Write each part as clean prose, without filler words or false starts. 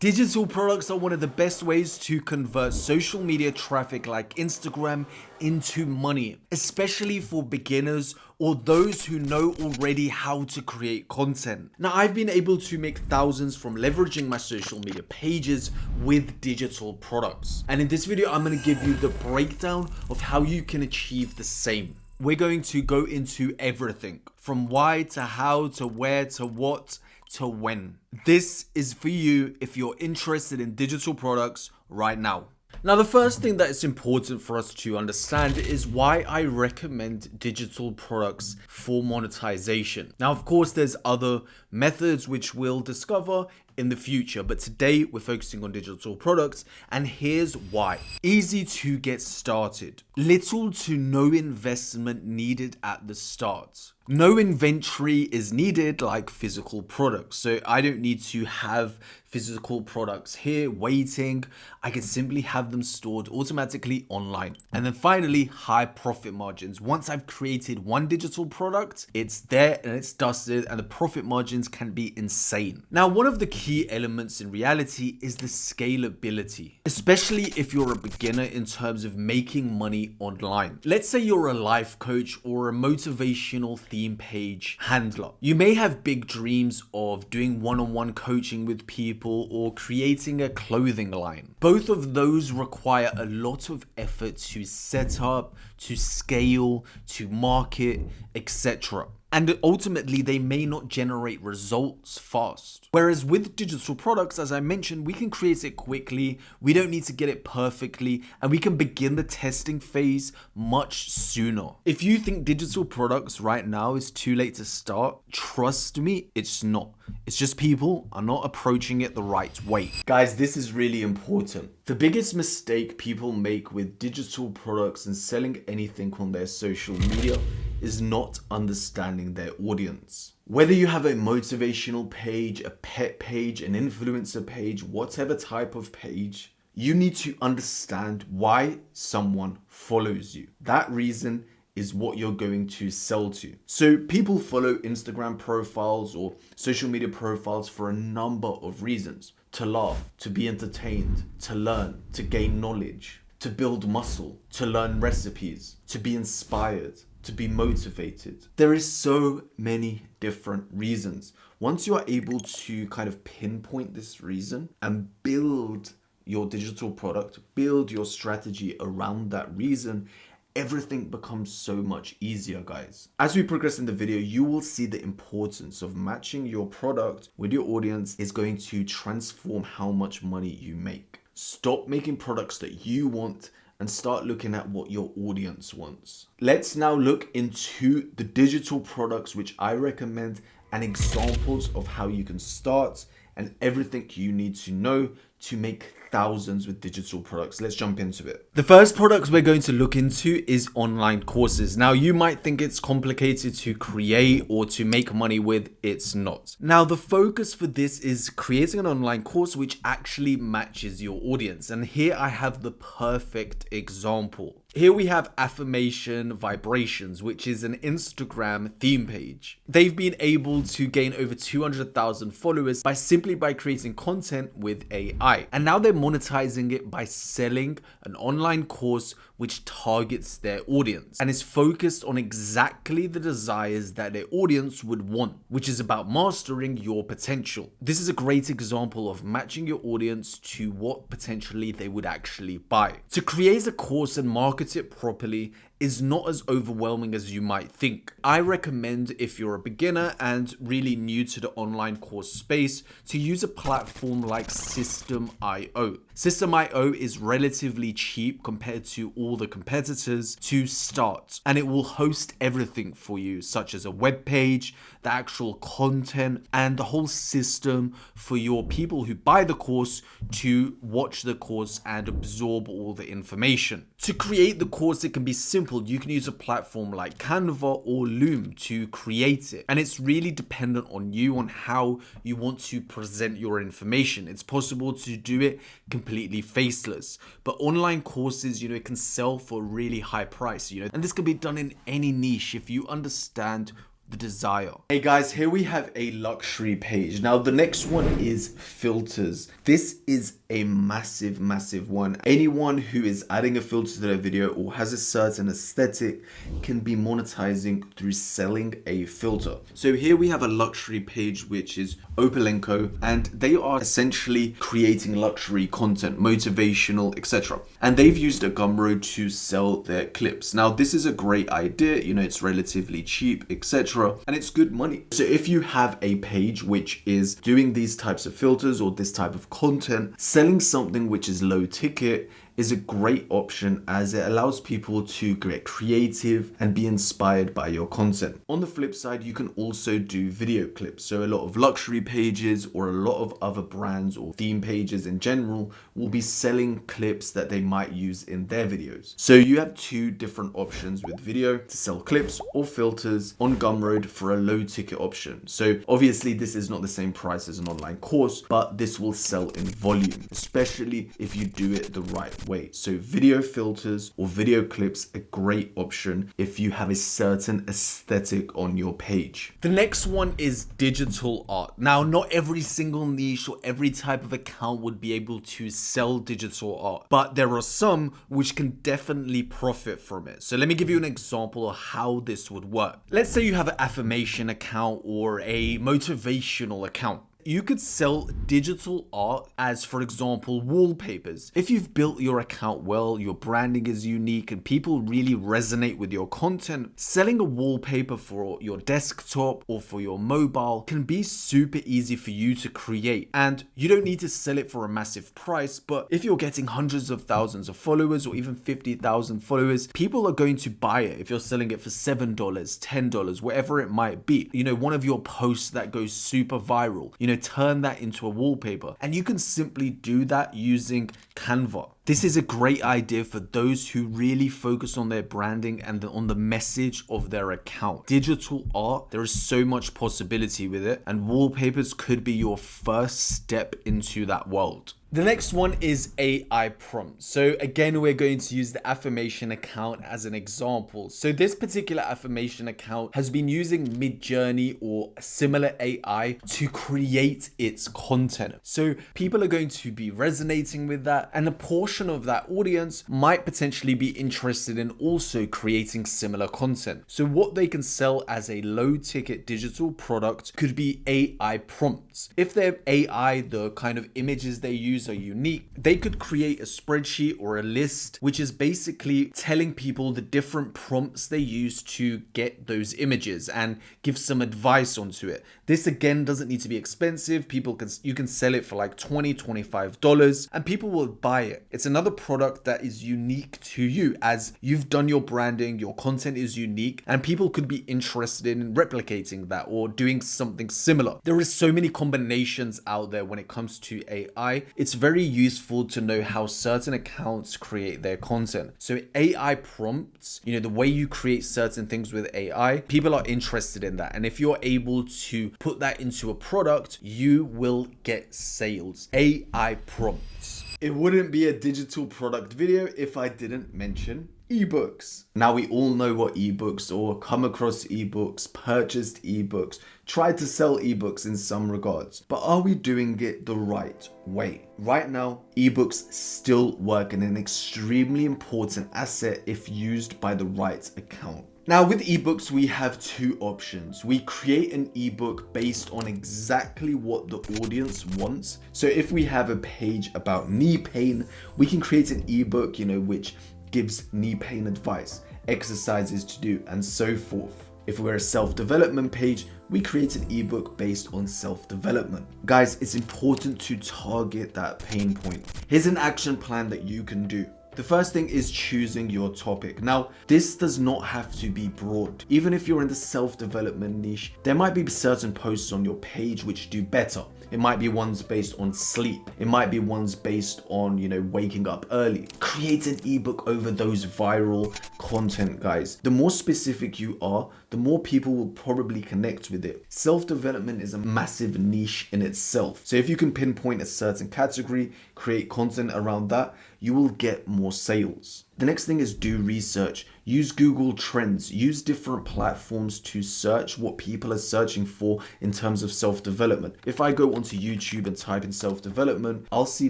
Digital products are one of the best ways to convert social media traffic like Instagram into money, especially for beginners or those who know already how to create content. Now, I've been able to make thousands from leveraging my social media pages with digital products. And in this video, I'm going to give you the breakdown of how you can achieve the same. We're going to go into everything from why to how to where to what to when. This is for you if you're interested in digital products right now. Now, the first thing that is important for us to understand is why I recommend digital products for monetization. Now, of course, there's other methods which we'll discover in the future, but today we're focusing on digital products, and here's why. Easy to get started. Little to no investment needed at the start. No inventory is needed like physical products. So I don't need to have physical products here waiting. I can simply have them stored automatically online. And then finally, high profit margins. Once I've created one digital product, it's there and it's dusted, and the profit margins can be insane. Now, one of the key elements in reality is the scalability, especially if you're a beginner in terms of making money online. Let's say you're a life coach or a motivational theme page handler. You may have big dreams of doing one-on-one coaching with people or creating a clothing line. Both of those require a lot of effort to set up, to scale, to market, etc. And ultimately, they may not generate results fast. Whereas with digital products, as I mentioned, we can create it quickly. We don't need to get it perfectly, and we can begin the testing phase much sooner. If you think digital products right now is too late to start, trust me, it's not. It's just people are not approaching it the right way. Guys, this is really important. The biggest mistake people make with digital products and selling anything on their social media is not understanding their audience. Whether you have a motivational page, a pet page, an influencer page, whatever type of page, you need to understand why someone follows you. That reason is what you're going to sell to. So people follow Instagram profiles or social media profiles for a number of reasons. To laugh, to be entertained, to learn, to gain knowledge, to build muscle, to learn recipes, to be inspired, to be motivated. There is so many different reasons. Once you are able to kind of pinpoint this reason and build your digital product, build your strategy around that reason, everything becomes so much easier, guys. As we progress in the video, you will see the importance of matching your product with your audience is going to transform how much money you make. Stop making products that you want and start looking at what your audience wants. Let's now look into the digital products which I recommend and examples of how you can start and everything you need to know to make thousands with digital products. Let's jump into it. The first product we're going to look into is online courses. Now, you might think it's complicated to create or to make money with. It's not. Now, the focus for this is creating an online course which actually matches your audience. And here I have the perfect example. Here we have Affirmation Vibrations, which is an Instagram theme page. They've been able to gain over 200,000 followers simply by creating content with AI. And now they're monetizing it by selling an online course which targets their audience and is focused on exactly the desires that their audience would want, which is about mastering your potential. This is a great example of matching your audience to what potentially they would actually buy. To create a course and market it properly is not as overwhelming as you might think. I recommend, if you're a beginner and really new to the online course space, to use a platform like System.io. System.io is relatively cheap compared to all the competitors to start, and it will host everything for you, such as a web page, the actual content, and the whole system for your people who buy the course to watch the course and absorb all the information. To create the course, it can be simple. You can use a platform like Canva or Loom to create it. And it's really dependent on you, on how you want to present your information. It's possible to do it completely faceless, but online courses, it can sell for a really high price, and this can be done in any niche if you understand the desire. Hey guys, here we have a luxury page. Now the next one is filters. This is a massive one. Anyone who is adding a filter to their video or has a certain aesthetic can be monetizing through selling a filter. So here we have a luxury page, which is Opalenko, and they are essentially creating luxury content, motivational, etc. And they've used a Gumroad to sell their clips. Now this is a great idea, you know, it's relatively cheap, etc. and it's good money. So if you have a page which is doing these types of filters or this type of content, selling something which is low ticket is a great option, as it allows people to get creative and be inspired by your content. On the flip side, you can also do video clips. So a lot of luxury pages or a lot of other brands or theme pages in general will be selling clips that they might use in their videos. So you have two different options with video to sell clips or filters on Gumroad for a low ticket option. So obviously this is not the same price as an online course, but this will sell in volume, especially if you do it the right way. So video filters or video clips, a great option if you have a certain aesthetic on your page. The next one is digital art. Now, not every single niche or every type of account would be able to sell digital art, but there are some which can definitely profit from it. So let me give you an example of how this would work. Let's say you have an affirmation account or a motivational account. You could sell digital art as, for example, wallpapers. If you've built your account well, your branding is unique, and people really resonate with your content, selling a wallpaper for your desktop or for your mobile can be super easy for you to create. And you don't need to sell it for a massive price, but if you're getting hundreds of thousands of followers or even 50,000 followers, people are going to buy it if you're selling it for $7, $10, whatever it might be. You know, one of your posts that goes super viral, you know, turn that into a wallpaper, and you can simply do that using Canva. This is a great idea for those who really focus on their branding and on the message of their account. Digital art, there is so much possibility with it, and wallpapers could be your first step into that world. The next one is AI prompts. So again, we're going to use the affirmation account as an example. So this particular affirmation account has been using Midjourney or similar AI to create its content. So people are going to be resonating with that, and a portion of that audience might potentially be interested in also creating similar content. So what they can sell as a low ticket digital product could be AI prompts. If their AI, the kind of images they use are unique, they could create a spreadsheet or a list which is basically telling people the different prompts they use to get those images and give some advice onto it. This again doesn't need to be expensive. You can sell it for like $20, $25 and people will buy it. It's another product that is unique to you, as you've done your branding, your content is unique, and people could be interested in replicating that or doing something similar. There is so many combinations out there when it comes to AI. It's very useful to know how certain accounts create their content. So AI prompts, you know, the way you create certain things with AI, people are interested in that. And if you're able to put that into a product, you will get sales. AI prompts. It wouldn't be a digital product video if I didn't mention ebooks. Now we all know what ebooks, or come across ebooks, purchased ebooks, tried to sell ebooks in some regards, but are we doing it the right way? Right now, ebooks still work in an extremely important asset if used by the right account. Now with ebooks, we have two options. We create an ebook based on exactly what the audience wants. So if we have a page about knee pain, we can create an ebook, you know, which gives knee pain advice, exercises to do, and so forth. If we're a self-development page, we create an ebook based on self-development. Guys, it's important to target that pain point. Here's an action plan that you can do. The first thing is choosing your topic. Now, this does not have to be broad. Even if you're in the self-development niche, there might be certain posts on your page which do better. It might be ones based on sleep. It might be ones based on, you know, waking up early. Create an ebook over those viral content, guys. The more specific you are, the more people will probably connect with it. Self-development is a massive niche in itself. So if you can pinpoint a certain category, create content around that, you will get more sales. The next thing is do research. Use Google Trends. Use different platforms to search what people are searching for in terms of self-development. If I go onto YouTube and type in self-development, I'll see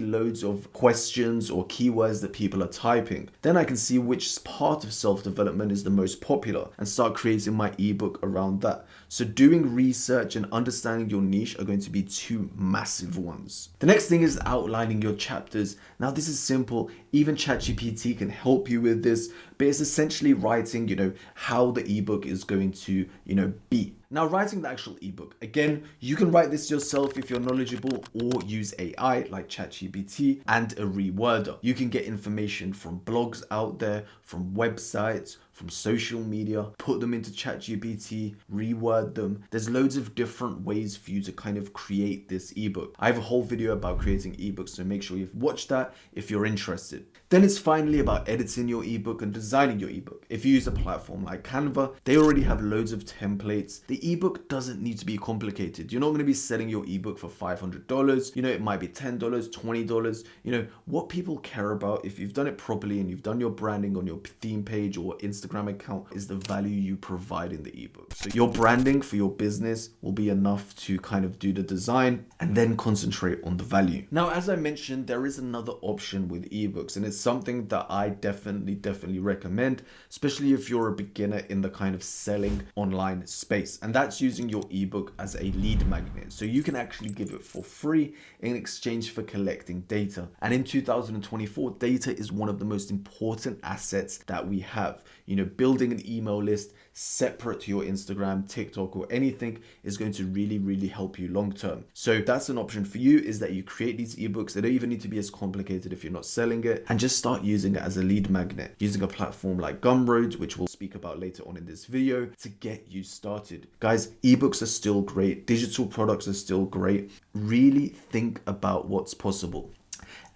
loads of questions or keywords that people are typing. Then I can see which part of self-development is the most popular and start creating my ebook around that. So doing research and understanding your niche are going to be two massive ones. The next thing is outlining your chapters. Now this is simple. Even ChatGPT can help you with this, but it's essentially writing, how the ebook is going to, be. Now, writing the actual ebook, again, you can write this yourself if you're knowledgeable, or use AI like ChatGPT and a reworder. You can get information from blogs out there, from websites, from social media, put them into ChatGPT, reword them. There's loads of different ways for you to kind of create this ebook. I have a whole video about creating ebooks, so make sure you've watched that if you're interested. Then it's finally about editing your ebook and designing your ebook. If you use a platform like Canva, they already have loads of templates. The ebook doesn't need to be complicated. You're not going to be selling your ebook for $500. It might be $10, $20. What people care about, if you've done it properly and you've done your branding on your theme page or Instagram account, is the value you provide in the ebook. So your branding for your business will be enough to kind of do the design and then concentrate on the value. Now, as I mentioned, there is another option with ebooks, and it's something that I definitely recommend, especially if you're a beginner in the kind of selling online space, and that's using your ebook as a lead magnet. So you can actually give it for free in exchange for collecting data. And in 2024, data is one of the most important assets that we have. Building an email list separate to your Instagram, TikTok, or anything is going to really help you long term. So that's an option for you, is that you create these ebooks. They don't even need to be as complicated if you're not selling it, and just start using it as a lead magnet, using a platform like Gumroad, which we'll speak about later on in this video, to get you started. Guys, ebooks are still great. Digital products are still great. Really think about what's possible,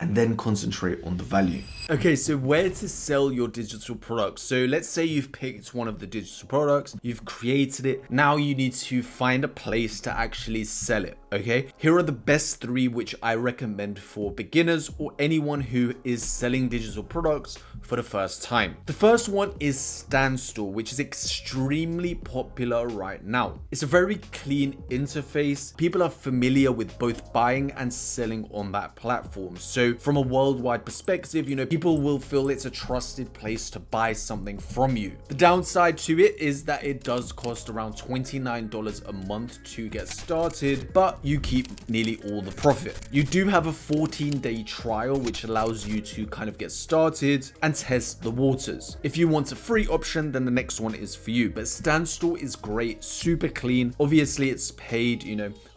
and then concentrate on the value. Okay, so where to sell your digital products? So let's say you've picked one of the digital products, you've created it. Now you need to find a place to actually sell it. Okay, here are the best three which I recommend for beginners or anyone who is selling digital products for the first time. The first one is Standstore, which is extremely popular right now. It's a very clean interface. People are familiar with both buying and selling on that platform. So from a worldwide perspective, people will feel it's a trusted place to buy something from you. The downside to it is that it does cost around $29 a month to get started, but you keep nearly all the profit. You do have a 14-day trial, which allows you to kind of get started and test the waters. If you want a free option, then the next one is for you. But Standstore is great, super clean. Obviously, it's paid,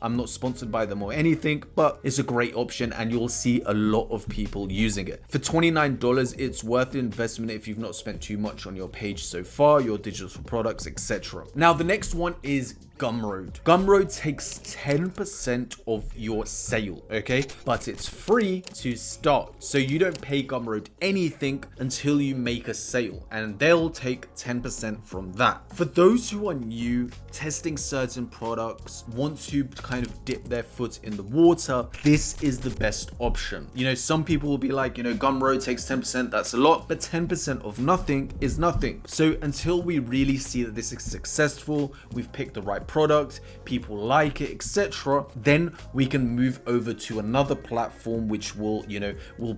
I'm not sponsored by them or anything, but it's a great option and you'll see a lot of people using it. For $29, it's worth the investment if you've not spent too much on your page so far, your digital products, etc. Now, the next one is Gumroad. Gumroad takes 10% of your sale, okay? But it's free to start. So you don't pay Gumroad anything until you make a sale, and they'll take 10% from that. For those who are new, testing certain products, want to kind of dip their foot in the water, this is the best option. Some people will be like, Gumroad takes 10%, that's a lot, but 10% of nothing is nothing. So until we really see that this is successful, we've picked the right product, people like it, etc., then we can move over to another platform which will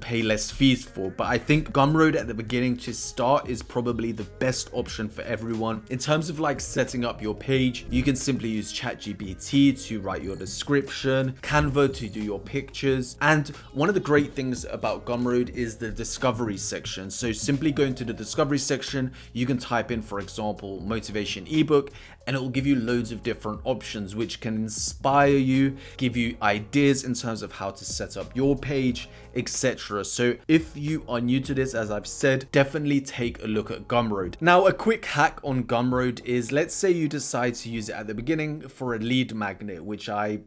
pay less fees for. But I think Gumroad at the beginning to start is probably the best option for everyone. In terms of like setting up your page, you can simply use ChatGPT to write your description, Canva to do your pictures, and one of the great things about Gumroad is the discovery section. So simply go into the discovery section, you can type in, for example, motivation ebook, and it will give you loads of different options which can inspire you, give you ideas in terms of how to set up your page, etc. So if you are new to this, as I've said, definitely take a look at Gumroad. Now, a quick hack on Gumroad is, let's say you decide to use it at the beginning for a lead magnet, which I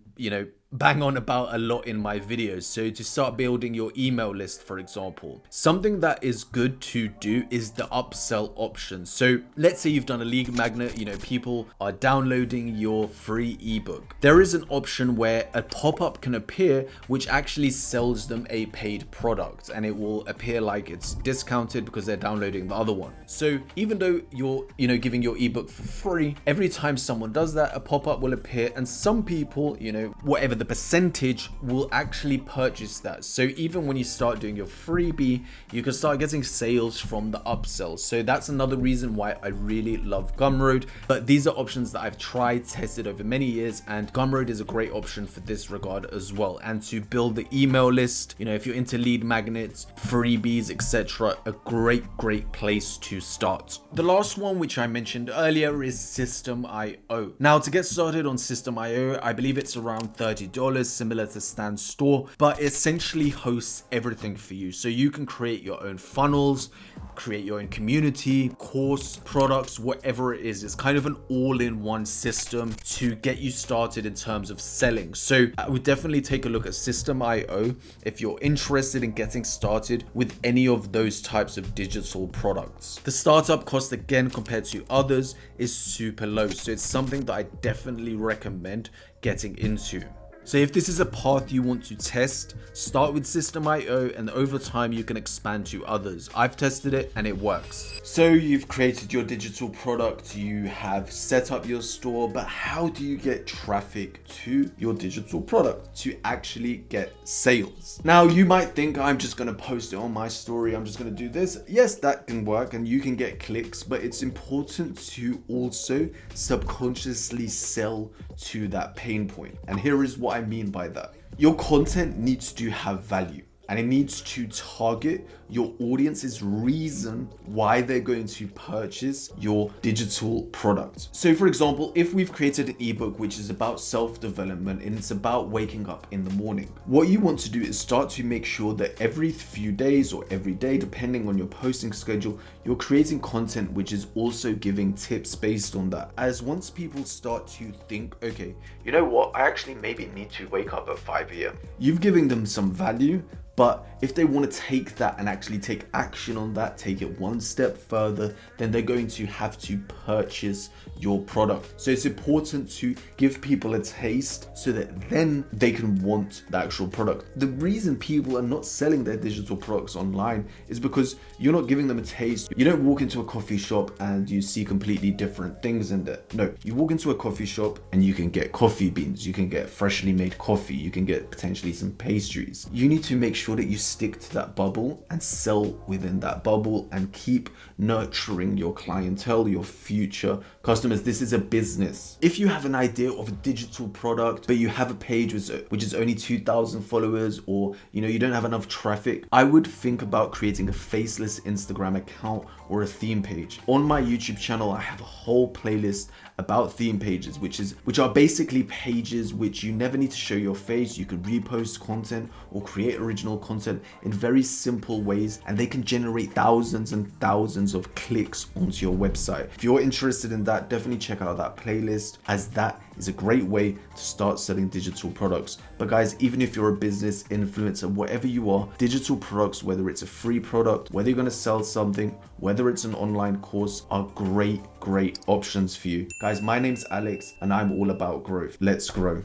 bang on about a lot in my videos. So to start building your email list, for example, something that is good to do is the upsell option. So let's say you've done a lead magnet, people are downloading your free ebook. There is an option where a pop-up can appear which actually sells them a paid product, and it will appear like it's discounted because they're downloading the other one. So even though you're giving your ebook for free, every time someone does that, a pop-up will appear, and some people, whatever the percentage, will actually purchase that. So even when you start doing your freebie, you can start getting sales from the upsells. So that's another reason why I really love Gumroad. But these are options that I've tried, tested over many years, and Gumroad is a great option for this regard as well. And to build the email list, if you're into lead magnets, freebies, etc., a great place to start. The last one, which I mentioned earlier, is System.io. Now, to get started on System.io, I believe it's around $30, similar to Stan Store, but essentially hosts everything for you. So you can create your own funnels, create your own community, course, products, whatever it is. It's kind of an all-in-one system to get you started in terms of selling. So I would definitely take a look at System.io if you're interested in getting started with any of those types of digital products. The startup cost, again, compared to others, is super low. So it's something that I definitely recommend getting into. So if this is a path you want to test, start with System.io, and over time you can expand to others. I've tested it and it works. So you've created your digital product, you have set up your store, but how do you get traffic to your digital product to actually get sales? Now you might think, I'm just going to post it on my story, I'm just going to do this. Yes, that can work and you can get clicks, but it's important to also subconsciously sell to that pain point. And here is what I mean by that. Your content needs to have value, and it needs to target your audience's reason why they're going to purchase your digital product. So for example, if we've created an ebook which is about self-development and it's about waking up in the morning, what you want to do is start to make sure that every few days or every day, depending on your posting schedule, you're creating content which is also giving tips based on that. As once people start to think, okay, you know what, I actually maybe need to wake up at 5 a.m. You've given them some value. But if they want to take that and actually take action on that, take it one step further, then they're going to have to purchase your product. So it's important to give people a taste so that then they can want the actual product. The reason people are not selling their digital products online is because you're not giving them a taste. You don't walk into a coffee shop and you see completely different things in there. No, you walk into a coffee shop and you can get coffee beans, you can get freshly made coffee, you can get potentially some pastries. You need to make sure that you stick to that bubble and sell within that bubble and keep nurturing your clientele, your future customers. This is a business. If you have an idea of a digital product, but you have a page which is only 2,000 followers, or you don't have enough traffic, I would think about creating a faceless Instagram account or a theme page. On my YouTube channel, I have a whole playlist about theme pages, which are basically pages which you never need to show your face. You can repost content or create original content in very simple ways, and they can generate thousands and thousands of clicks onto your website. If you're interested in that, definitely check out that playlist, as that is a great way to start selling digital products. But guys, even if you're a business influencer, whatever you are, digital products, whether it's a free product, whether you're going to sell something, whether it's an online course, are great options for you. Guys, my name's Alex and I'm all about growth. Let's grow.